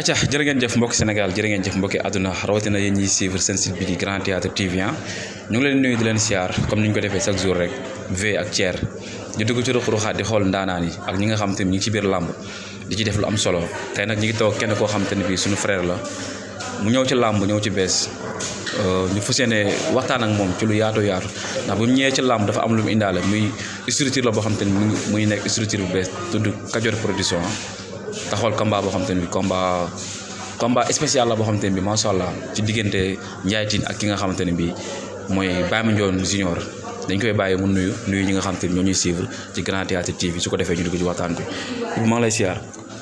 acca jërë ngeen jëf mbokki Sénégal jërë ngeen jëf mbokki àdduna rawatina yéen ñiy suivre seen site bi di Grand Théâtre TV ñu ngi leen nuyu di leen siyaar comme ni ñu ko defee chaque jour rek V ak Thier ñu dugg ci ruq-ruqaat di xool ndaanaan yi ak ñi nga xam te ni ñu ngi ci biir làmb di ci def lu am solo tey nag ñu ngi toog kenn koo xam te ne bii suñu frère la mu ñëw ci làmb ñëw ci bees ñu fas yéene waxtaan ak moom ci lu yaatu ndax bu mu ñëwee ci làmb dafa am lu mu indaale muy structure la boo xam te ni muy nekk structure bu bees tudd Kajoor production taxawal combat boo xam te ne bi combat spécial la boo xam te ne bi macha allah ci diggante Ndiaye Tine ak ki nga xamante ne bi mooy Baye Mandione Junior dañ koy bàyyi mu nuyu ñi nga xam te ne ñoo ñuy suivre ci Grand Théâtre TV su ko defee ñu dugg ci waxtaan bi maa ngi lay siyaar.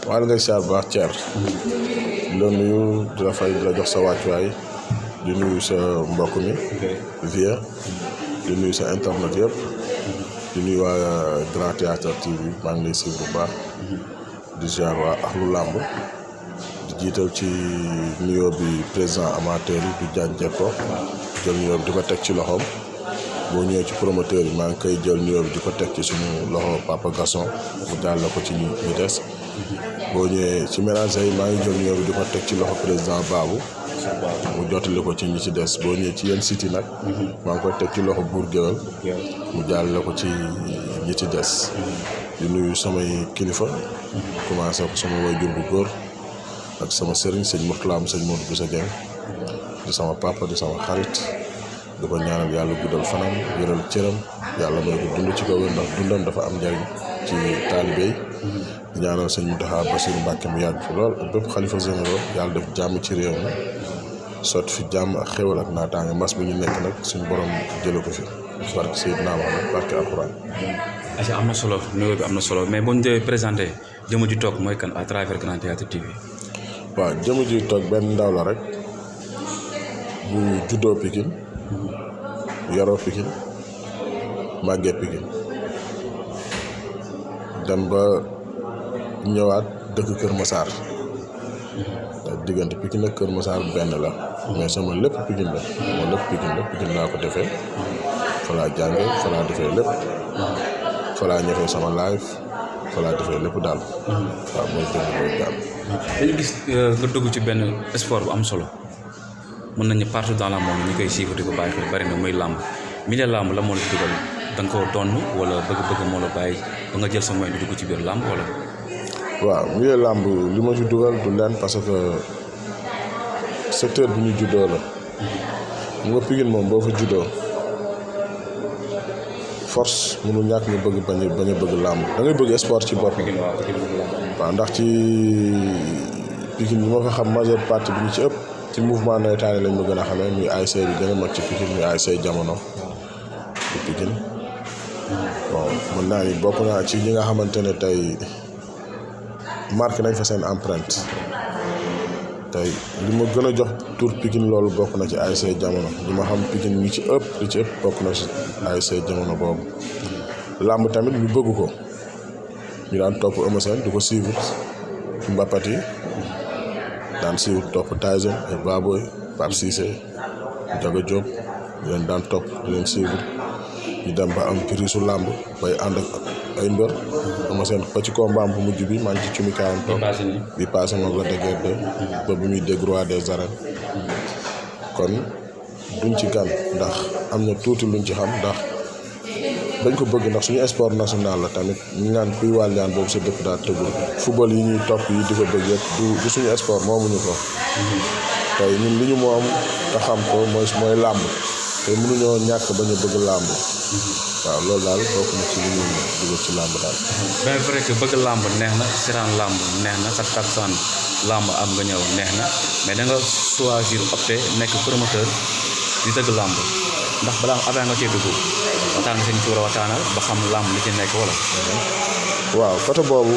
maa ngi lay siyaar bu baax Thier. di la nuyu di la fay di la jox sa wàccuwaay di nuyu sa mbokk mi. Vieux di nuyu sa internet yëpp. di nuyu waa Grand Théâtre TV maa ngi lay suivre bu baax. di ziar waa axlu làmb di jiital ci nuyoo bi président amateur yi du Diagne Diecko jël nuyoo bi di ko teg ci loxoom boo ñëwee ci promoteur yi maa ngi koy jël nuyoo bi di ko teg ci suñu loxo Papa Gasson mu jàll ko ci ñu des boo ñëwee ci ménager yi maa ngi jël nuyoo bi di ko teg ci loxo président Babou mu jottali ko ci ñi ci des boo ñëwee ci yenn site yi nag maa ngi koy teg ci loxo Bour Gueweul mu jàll ko ci ñi ci des di nuyu samay kilifa commencé ko sama waajur bu góor ak sama sëriñ sëñ Mourtala sëñ Modou Boussa Dieng di sama papa di sama xarit di ko ñaanal yàlla guddal fanam yëral cëram yàlla may ko dund ci kaw ndax dundam dafa am njariñ ci taalibe yi di ñaanal sëñ Mountakha Bassirou Mbacké mu yàgg fi lool ak bépp xalifa généraux yàlla def jàmm ci réew mi sotti fi jàmm ak xéwal ak naataange mbas bi ñu nekk nag suñu borom jële ko fi barke Seydina Muhammad barke alxuraan. aca am na solo nuyoo bi am na solo mais boo ñu dee présenté jëmm ji toog mooy kan à travers Grand Théâtre TV. waaw jëmm ji toog benn ndaw la rek bu juddoo Pikine yaroo Pikine màggee Pikine dem ba ñëwaat dëkk Kër Massar diggante Pikine ak Kër Massar benn la mais sama lépp Pikine la sama lépp Pikine laa ko defee fa laa jàngee fa laa defee lépp fa laa ñëfee sama live fa laa defee lépp daal waaw mooy jënd loolu daal. dañu gis nga dugg ci benn sport bu am solo mën nañu partout dans le monde ñu koy suivre di ko bàyyi xel bari na muy làmb milieu làmb la moo la ci dugal da nga koo donn wala bëgg-bëgg moo la bàyyi ba nga jël sa moyen di dugg ci biir làmb wala. waaw milieu làmb li ma ci dugal du leen parce que secteur bi ñu juddoo la mu nga Pikine moom boo fa juddoo force mënu ñàkk ñu bëgg bañ a bëgg làmb da ngay bëgg sport ci bopp. waaw ndax ci Pikine bi ma fa xam majeure partie bi ñu ci ëpp ci mouvement nawetaan lañ ma gën a xamee muy ASC bi gën a mag ci Pikine muy ASC jamono ci Pikine bon mën naa ni bokk naa ci ñi nga xamante ne tey marqué nañ fa seen empreinte tey li ma gën a jox tur Pikine loolu bokk na ci ASC jamono li ma xam Pikine li ci ëpp bokk na ci ASC jamono boobu làmb tamit ñu bëgg ko ñu daan topp Eumeu Sène du ko suivre ci mbapat yi daan suivre topp Tyson ay Baboy Pape Cissé Jaga Diop ñu leen daan topp di leen suivre ñu dem ba am pirisu làmb bay ànd ak ay mbër Eumeu Sène ba ci combat bu mujj bi maa ngi ci cumikaayam topp bi passé moom la dëgër de ba bu muy dégg roi des arènes kon duñ ci gan ndax am na tuuti luñ ci xam ndax dañ ko bëgg ndax suñu sport national la tamit ñu naan kuy wàllyaan boobu sa dëkk daa tëggul football yi ñuy topp yi di ko bëgg yëpp du suñu sport moomuñu ko tey ñun li ñu moom te xam ko mooy làmb te mënuñoo ñàkk bañ a bëgg làmb waaw loolu daal bokk na ci li ñu dugal ci làmb daal. bien vrai que bëgg làmb neex na siraan làmb neex na sa takkusaan làmb am nga ñëw neex na mais da nga choisir opté nekk promoteur di tëgg làmb ndax balaa avant nga cee dugg waxtaan nga seen ci war a waxtaanal ba xam làmb li ci nekk wala. waaw côté boobu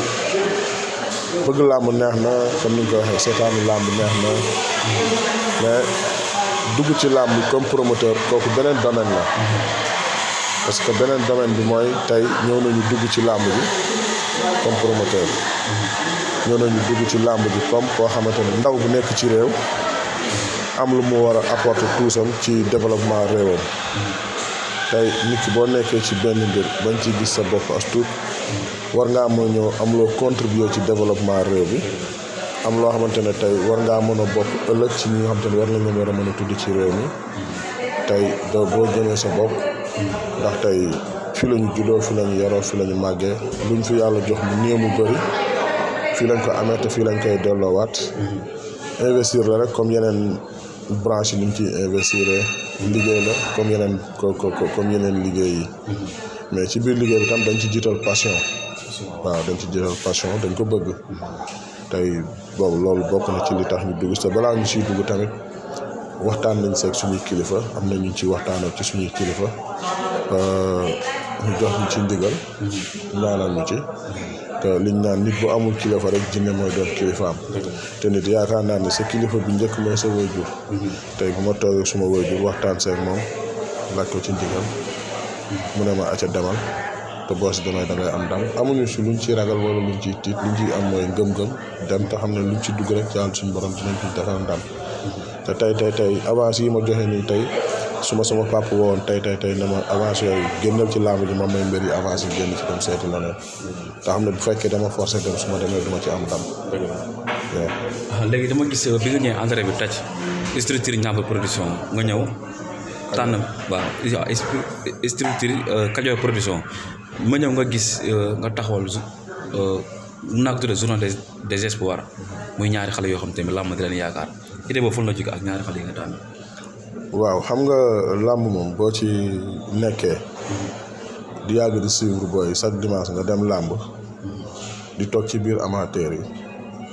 bëgg làmb neex na comme ni nga ko waxee seetaanu làmb neex na mais dugg ci làmb comme promoteur kooku beneen domaine la. parce que beneen domaine bi mooy tey ñëw nañu dugg ci làmb ji comme promoteur ñëw nañu dugg ci làmb ji comme koo xamante ne ndaw bu nekk ci réew am lu mu war a apporter tuusam ci développement réewam tey nit ki boo nekkee ci benn mbir bañ ci gis sa bopp as tuut war ngaa mën ñëw am loo contribuer ci développement réew bi am loo xamante ne tey war ngaa mën a bokk ëllëg ci ñi nga xamante ne war nañ leen war a mën a tudd ci réew mi tey doo boo jëmee sa bopp ndax tey fi la ñu juddoo fi la ñu yaroo fi la ñu màggee luñ fi yàlla jox mu néew mu bëri fii lañ ko amee te fii lañ koy delloowaat investir la rek comme yeneen branche yi ni ñu ciy investir liggéey la comme yeneen liggéey yi mais ci biir liggéey bi tam dañ ci jiital passion waaw dañ ci jiital passion dañ ko bëgg tey boobu loolu bokk na ci li tax ñu dugg te balaa ñu siy dugg tamit waxtaan nañ seeg suñuy kilifa am na ñu ci waxtaanoo ci suñuy kilifa ñu jox ñu ci ndigal ñaanal ñu ci te liñ naan nit bu amul kilifa rek jinne mooy doon kilifaam te nit yaakaar naa ne sa kilifa bi njëkk mooy sa waajur tey bu ma toogee suma waajur waxtaan seeg moom laaj ko ci ndigal mu ne ma acca demal te boo si demee da ngay am ndam amuñu si luñ ciy ragal wala luñ ciy tiit luñ ciy am mooy ngëm-ngëm dem te xam ne luñ ci dugg rek yàlla suñu borom dinañ ci defal ndam te tey avance yi ma joxe nii tey sama papa woon tey ne ma avance yooyu génnal ci làmb ji ma may mbir yi avance yi génn ci dem seeti leneen te xam ne bu fekkee dama forcé dem su ma demee duma ci am ndam. léegi dama gis bi nga ñëwee engrais bi tàcc structure Ndiambour production nga ñëw tànn waaw structure Kajoor production ma ñëw nga gis nga taxawal naa ko tuddee journée des espoirs muy ñaari xale yoo xam tamit làmb di leen yaakaar idée boobu fan la jóge ak ñaari xale yi nga tànn. waaw xam nga làmb moom boo ci nekkee di yàgg di suivre booy chaque dimanche nga dem làmb di toog ci biir amateur yi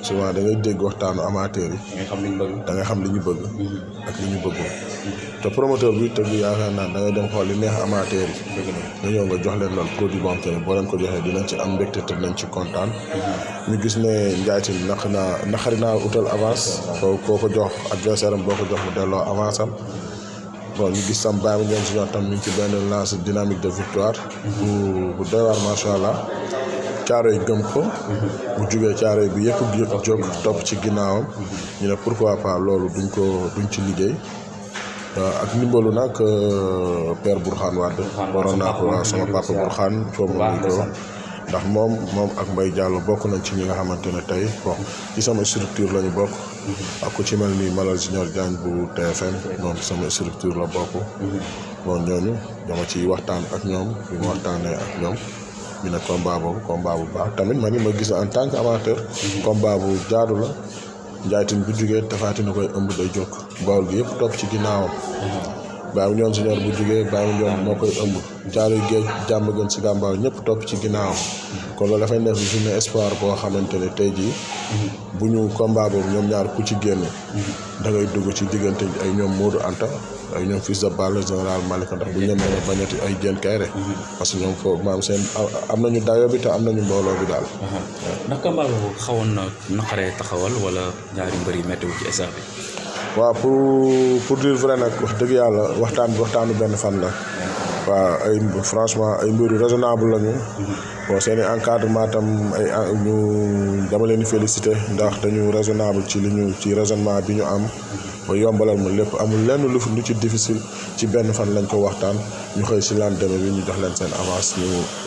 souvent da ngay dégg waxtaanu amateur yi. da ngay xam li ñu bëgg. ak li ñu bëggul. te promoteur bi tëgg yaakaar naa da ngay dem xool li neex amateur yi. nga ñëw nga jox leen loolu produit boo xam te ne boo leen ko joxee dinañ ci am mbégte te dinañ ci kontaan. ñu gis ne Ndiaye Tine naqari naa utal avance. koo ko jox adversaire am boo ko jox mu delloo avance am. bon ñu gis sam Baye Mandione Junior tam ñu ngi ci benn lance dynamique de victoire. bu doy waar macha allah. Caaroy gëm ko. bu jugee Caaroy bi yëpp jóg topp ci ginnaawam. ñu ne pourquoi pas loolu duñ ci liggéey. ak ndimbalu nag père Bourkhane Wade. waroon naa ko sama papa Bourkhane foofu muy ko ndax moom ak Mbaye Diallo bokk nañ ci ñi nga xamante ne tey bon ci sama structure la ñu bokk. ak ku ci mel ni Malal Junior Diagne bu TFM moom sama structure la bokk. bon ñooñu dama ciy waxtaan ak ñoom bi ma waxtaanee ak ñoom. ñu ne combat bu baax tamit ma gis en tant que amateur. combat bu jaadu la. Ndiaye Tine bu jugee Tapha Tine koy ëmb day jóg. Bawol gi yëpp topp ci ginnaawam. Baye Mandione Junior bu jugee Baye Mandione moo koy ëmb. Caaroy géej jàmm gën si gàmbaaw ñëpp topp ci ginnaawam. kon loolu dafay nekk journée espoir boo xamante ne tey jii. bu ñu combat boobu ñoom ñaar ku ci génn. da ngay dugg ci diggante ay ñoom Modou Anta. ay ñoom fils de Balla général Malika ndax bu ñu mën a bañati ay Diène Kaïré parce que ñoom foofu maam seen am nañu dayo bi te am nañu mbooloo bi daal. ndax combat boobu xawoon na naqaree taxawal wala ñaari mbër yi météo ci stade bi. waaw pour dire vrai nag wax dëgg yàlla waxtaanu benn fan la. waaw franchement ay mbir yu raisonnable lañu. bon seen i encadrement tam dama leen di félicité ndax dañu raisonnable ci raisonnement bi ñu am. ba yombalal ma lépp amul lenn lu ci difficile ci benn fan lañ ko waxtaan ñu xëy si lendemain bi ñu jox leen seen avance ñu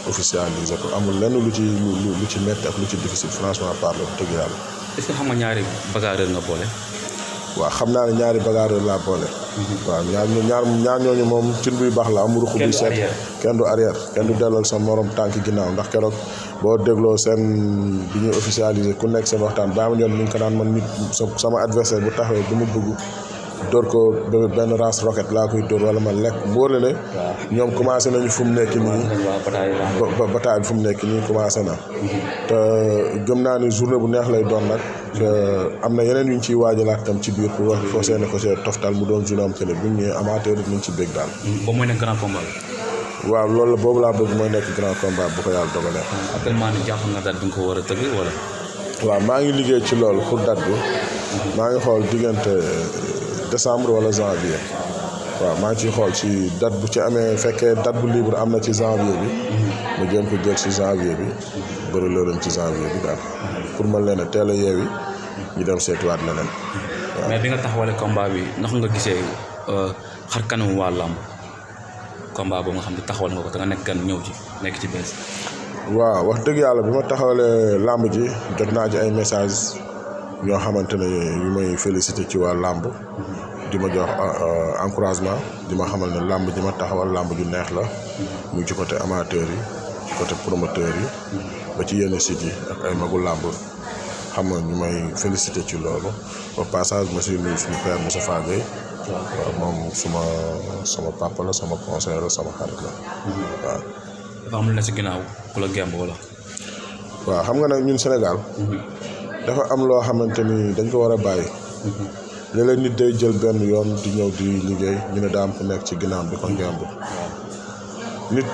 officialiser ko amul lenn lu ci métti ak lu ci difficile franchement parler dëgg yàlla. est-ce que xam nga ñaari bagarreur nga boole. waaw xam naa ne ñaari bagarreur laa boole. waaw ñaar ñooñu moom cin buy baax la amul ruq buy seet kenn du arrière kenn du delloo sa morom tànk ginnaaw ndax keroog boo dégloo seen bi ñuy officialiser ku nekk seen waxtaan Baye Mandione mi ngi ko naan man nit sama adversaire bu taxawee du ma bëgg dóor ko benn race roquette laa koy dóor wala ma lekk mu wóor la ne ñoom commencé nañu fu mu nekk nii bataille bi fu mu nekk nii commencé na te gëm naa ni journée bu neex lay doon nag am na yeneen yu ñu ciy waajalaat tam ci biir pour wax foo seene ko see toftal mu doon journée am te ne bu ñu ñëwee amateur yi nañ ci bég daal. ba mooy nekk grand combat. waaw loolu la boobu laa bëgg mooy nekk grand combat bu ko yàlla dogalee. actuellement ni jàpp nga date bi nga ko war a tëgg wala. waaw maa ngi liggéey ci loolu pour date bi. maa ngi xool diggante décembre wala janvier. waaw maa ngi ciy xool ci date bu ci amee fekkee date bu libre am na ci janvier bi. ma jéem ko jël ci janvier bi. bëri loo leen ci janvier bi daal. pour mën leen a teel a yeewi ñu dem seetuwaat leneen. waaw mais bi nga taxawalee combat bi ndax nga gisee xar kanamu waa làmb combat boobu nga xam ne taxawal nga ko te nga nekk kan ñëw ci nekk ci bees. waaw wax dëgg yàlla bi ma taxawalee làmb ji jot naa ci ay message ñoo xamante ne ñu may félicité ci waa làmb di ma jox encouragement di ma xamal ne làmb ji ma taxawal làmb ju neex la muy ci côté amateur yi ci côté promoteur yi ba ci yenn sites yi ak ay magu làmb xam nga ñu may félicité ci loolu au passage ma si nuyu suñu père Moustapha Gueye waaw moom sama papa la sama conseiller la sama xarit la waaw. dafa am lu ne si ginnaaw ku la gemb wala. waaw xam nga nag ñun Sénégal dafa am loo xamante ni dañ ko war a bàyyi. léeg-léeg nit day jël benn yoon di ñëw di liggéey ñu ne daa am ku nekk ci ginnaaw di ko ngemb nit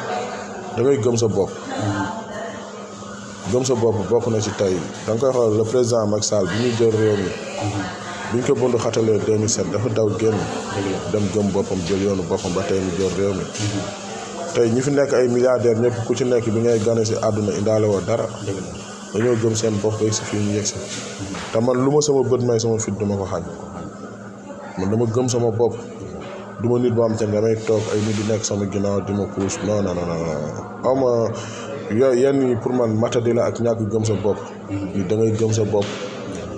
da ngay gëm sa bopp. gëm sa bopp bokk na ci tey da nga koy xool le président Macky Sall bi ñuy jël réew mi bi ñu ko bundu xatalee 2007 dafa daw génn dem gëm boppam jël yoonu boppam ba tey ñu jël réew mi tey ñi fi nekk ay milliardaires ñëpp ku ci nekk bi ngay gane si àdduna indaale woo dara dañoo gëm seen bopp yegg si fii ñu yegg si te man lu ma sama bët may sama fit duma ko xañ man dama gëm sama bopp du ma nit boo am te damay toog ay nit di nekk sama ginnaaw di ma puus non aw ma yooyu yenn yi pour man matadi la ak ñàkk gëm sa bopp yi da ngay gëm sa bopp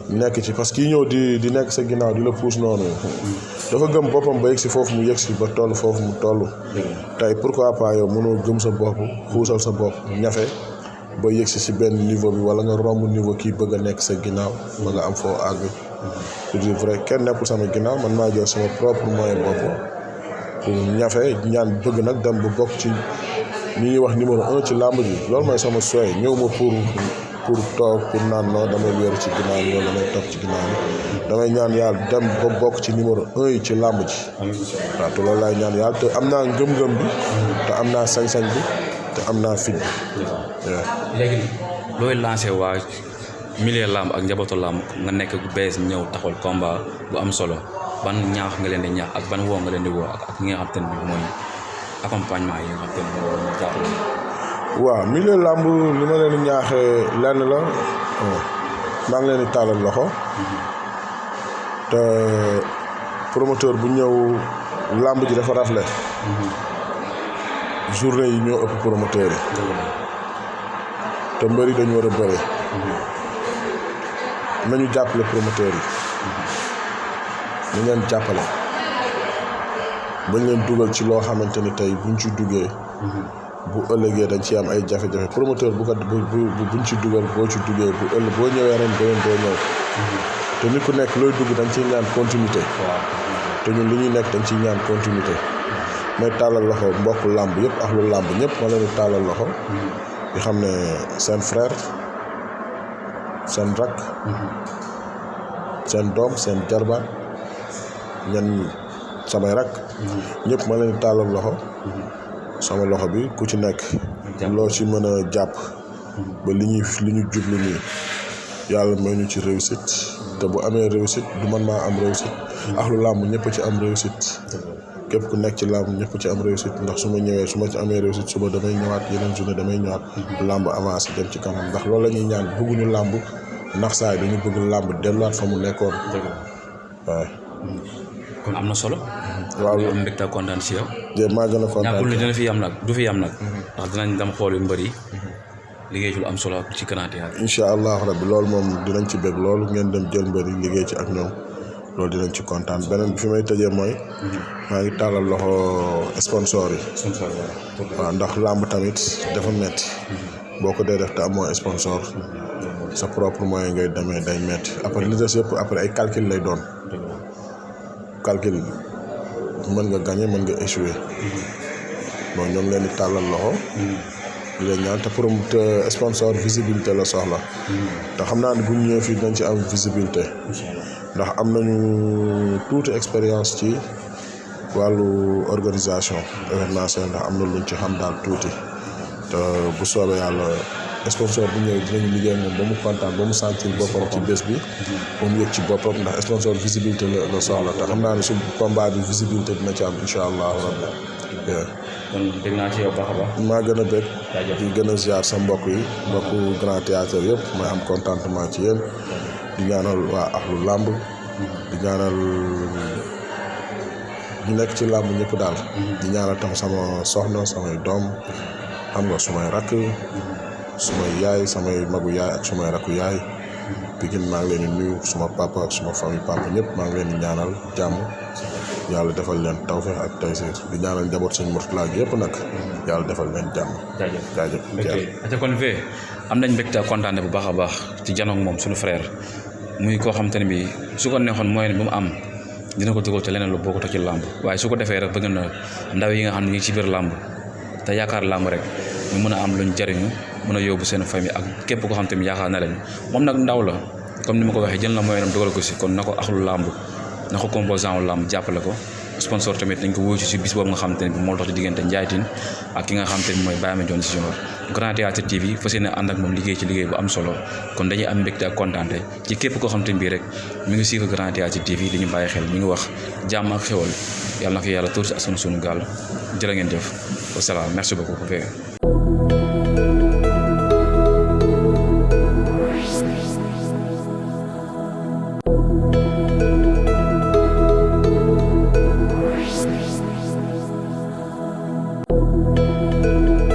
nekk ci parce que kii ñëw di nekk sa ginnaaw di la puus noonu dafa gëm boppam ba yegg si foofu mu yegg si ba toll foofu mu toll tey pourquoi pas yow mënoo gëm sa bopp puusal sa bopp ñafe ba yegg si benn niveau bi wala nga romb niveau kii bëgg a nekk sa ginnaaw ba nga am foo àgg pour dire vrai kenn nekkul sama ginnaaw man maa jël sama propre moyen bopp pour ñafe ñaan bëgg nag dem ba bokk ci ñi ñuy wax numéro 1 ci làmb ji loolu mooy sama souhait ñëw ma pour toog pour naan non damay wéeru ci ginnaaw bi wala damay toog ci ginnaaw bi damay ñaan yàlla dem ba bokk ci numéro 1 yi ci làmb ji waaw te loolu laay ñaan yàlla te am naa ngëm-ngëm bi te am naa sañ-sañ bi te am naa fit bi léegi looy lancé waa milieu làmb ak njabootu làmb nga nekk bu bees ñëw taxawal combat bu am solo ban ñaax nga leen di ñaax ak ban woo nga leen di woo ak ñi nga xam te ne bi mooy accompagnement yi nga xam te ne moo jàppale. waaw milieu làmb li ma leen di ñaaxee lenn la maa ngi leen di tàllal loxo te promoteur bu ñëw làmb ji dafa rafle journée yi ñoo ëpp promoteur yi te mbëri dañu war a bëre nañu jàppale promoteur yi ñu leen jàppale bañ leen dugal ci loo xamante ni tey buñ ci duggee bu ëllëgee dañ ci am ay jafe-jafe promoteur buñ ci dugal boo ci duggee boo ñëwee ren déwén doo ñëw te nit ku nekk looy dugg dañ ciy ñaan continuité te ñun li ñuy nekk dañ ciy ñaan continuité may tàllal loxo mbokk làmb yëpp ak lu làmb ñëpp ma leen di tàllal loxo di xam ne seen frère seen rakk seen doom seen jarbaat ñan samay rakk ñëpp ma leen di tàllal loxo sama loxo bi ku ci nekk loo ci mën a jàpp ba li ñu jublu nii yàlla may ñu ci réussite te bu amee réussite du man maa am réussite ak lu làmb ñëpp ci am réussite képp ku nekk ci làmb ñëpp ci am réussite ndax su ma ci amee réussite suba damay ñëwaat yeneen journée damay ñëwaat làmb avancé dem ci kanam ndax loolu la ñuy ñaan bëgguñu làmb ndax saay dañu bëgg làmb delluwaat fa mu nekkoon waaw kon am na solo. waaw am mbégte ak kontaan si yow. maa gën a kontaan ñàkkul ni dina fi yam nag du fi yam nag. ndax dinañ dem xool yu mbër yi liggéey ci lu am solo ci Grand Théâtre. incha allah rabbi loolu moom dinañ ci bëgg loolu ngeen dem jël mbër yi liggéey ci ak ñoom loolu dinañ ci kontaan beneen bi fi may tëjee mooy maa ngi tàllal loxo sponsor yi. waaw ndax làmb tamit dafa metti boo ko dee def te amoo sponsor sa propre moyen ngay demee day metti après li des yëpp après ay calcul lay doon. calcul mën nga gagner mën nga échouer bon ñoom leen di tàllal loxo di leen ñaan te sponsor visibilité la soxla te xam naa ne bu ñu ñëwee fii dinañ ci am visibilité ndax am nañu tuuti expérience ci wàllu organisation événementielle ndax am na luñ ci xam daal tuuti te bu soobee yàlla sponsor bu ñëw dinañu liggéey moom ba mu kontaan ba mu sentir boppam ci bés bi ba mu yëg ci boppam ndax sponsor visibilité la soxla te xam naa ne su combat bi visibilité dina ci am incha allah rabbi kon dégg naa ci yow baax a baax. maa gën a bëgg di gën a ziar sa mbokk yi mbokku Grand Théâtre yëpp may am contentement ci yéen di ñaanal waa axlu làmb di ñaanal ñu nekk ci làmb ñëpp daal di ñaanal tam sama soxna samay doom xam nga sumay rakk sumay yaay samay magu yaay ak sumay rakku yaay Pikine maa ngi leen di nuyu suma papa ak suma famille papa ñëpp maa ngi leen di ñaanal jàmm yàlla defal leen tawfeex ak tayseer di ñaanal njaboot sëñ Mourtala gi yëpp nag yàlla defal leen jàmm. jaajëf ok kon V am nañ mbégte ak kontaan bu baax a baax ci janoog moom suñu frère muy koo xam te ne bi su ko neexoon mooy ne bu mu am dina ko dugal ci leneen lu bokkut ci làmb waaye su ko defee rek bëgg na ndaw yi nga xam ne ñu ngi ci biir làmb te yaakaar làmb rek ñu mën a am luñ jariñu mën a yóbbu seen famille ak képp koo xam te ne yaakaar na leen moom nag ndaw la comme ni ma ko waxee jël na moyenam dugal ko si kon na ko axlu làmb na ko composant wu làmb jàppale ko sponsor tamit dañ ko wóoyu si bis boobu nga xam te ne bi moo dox ci diggante Ndiaye Tine ak ki nga xam te ne mooy Baye Mandione Junior Grand Théâtre TV fas yéene ànd ak moom liggéey ci liggéey bu am solo kon dañuy am mbégte ak kontaante ci képp koo xam te ne bii rek mi ngi suivre Grand Théâtre TV di ñu bàyyi xel ñu ngi wax jàmm ak xewal yàlla na ko yàlla tuur si askan sunu gaal jërë ngeen jëf wasalaam merci beaucoup.